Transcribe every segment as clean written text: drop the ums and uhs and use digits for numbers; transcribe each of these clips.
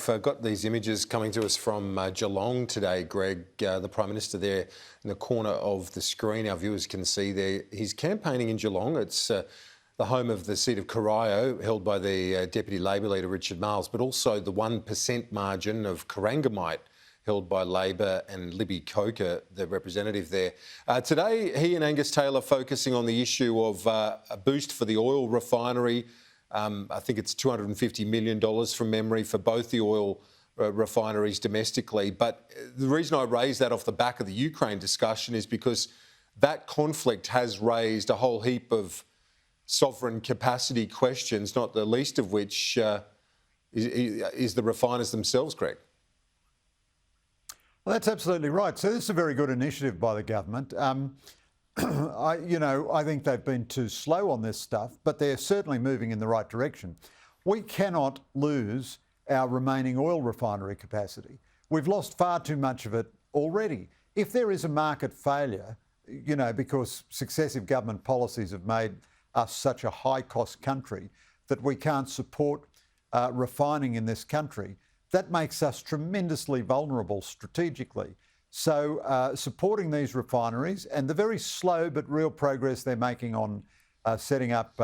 We've got these images coming to us from Geelong today, Greg. The Prime Minister there in the corner of the screen, our viewers can see there. He's campaigning in Geelong. It's the home of the seat of Corio, held by the Deputy Labor leader Richard Marles, but also the 1% margin of Corangamite, held by Labor and Libby Coker, the representative there. Today, he and Angus Taylor focusing on the issue of a boost for the oil refinery. I think it's $250 million from memory for both the oil refineries domestically. But the reason I raise that off the back of the Ukraine discussion is because that conflict has raised a whole heap of sovereign capacity questions, not the least of which is the refiners themselves, Greg. Well, that's absolutely right. So this is a very good initiative by the government. I think they've been too slow on this stuff, but they're certainly moving in the right direction. We cannot lose our remaining oil refinery capacity. We've lost far too much of it already. If there is a market failure, because successive government policies have made us such a high-cost country that we can't support refining in this country, that makes us tremendously vulnerable strategically. So supporting these refineries and the very slow but real progress they're making on setting up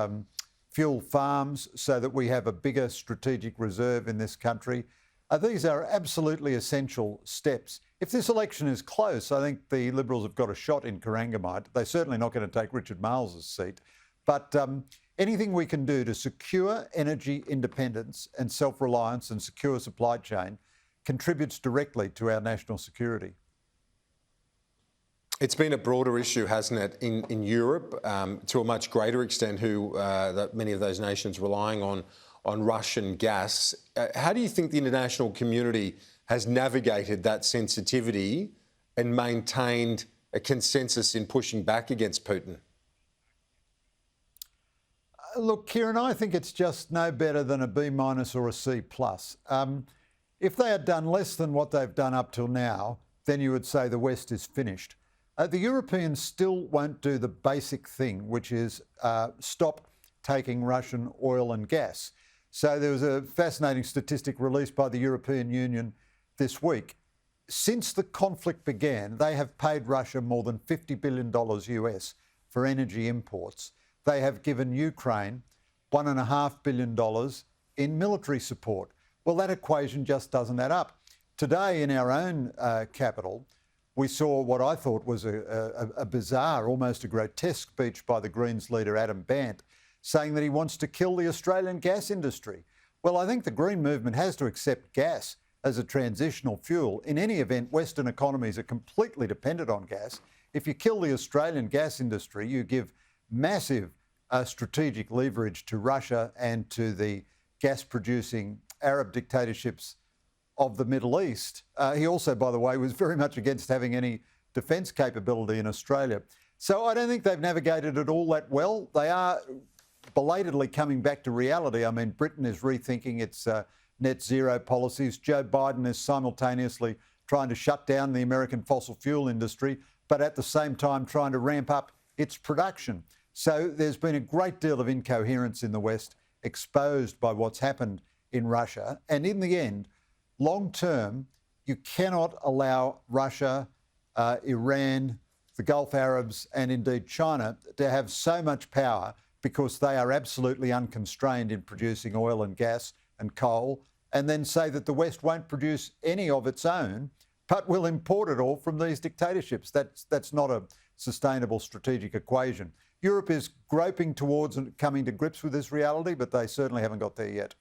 fuel farms so that we have a bigger strategic reserve in this country, these are absolutely essential steps. If this election is close, I think the Liberals have got a shot in Corangamite. They're certainly not going to take Richard Marles' seat. But anything we can do to secure energy independence and self-reliance and secure supply chain contributes directly to our national security. It's been a broader issue, hasn't it, in Europe, to a much greater extent, that many of those nations relying on Russian gas. How do you think the international community has navigated that sensitivity and maintained a consensus in pushing back against Putin? Look, Kieran, I think it's just no better than a B- or a C+. If they had done less than what they've done up till now, then you would say the West is finished. The Europeans still won't do the basic thing, which is stop taking Russian oil and gas. So there was a fascinating statistic released by the European Union this week. Since the conflict began, they have paid Russia more than $50 billion US for energy imports. They have given Ukraine $1.5 billion in military support. Well, that equation just doesn't add up. Today, in our own capital, we saw what I thought was a bizarre, almost a grotesque speech by the Greens leader, Adam Bandt, saying that he wants to kill the Australian gas industry. Well, I think the Green movement has to accept gas as a transitional fuel. In any event, Western economies are completely dependent on gas. If you kill the Australian gas industry, you give massive strategic leverage to Russia and to the gas-producing Arab dictatorships of the Middle East. He also, by the way, was very much against having any defence capability in Australia. So I don't think they've navigated it all that well. They are belatedly coming back to reality. I mean, Britain is rethinking its net zero policies. Joe Biden is simultaneously trying to shut down the American fossil fuel industry, but at the same time trying to ramp up its production. So there's been a great deal of incoherence in the West exposed by what's happened in Russia. And in the end, long term, you cannot allow Russia, Iran, the Gulf Arabs, and indeed China to have so much power because they are absolutely unconstrained in producing oil and gas and coal, and then say that the West won't produce any of its own, but will import it all from these dictatorships. That's not a sustainable strategic equation. Europe is groping towards coming to grips with this reality, but they certainly haven't got there yet.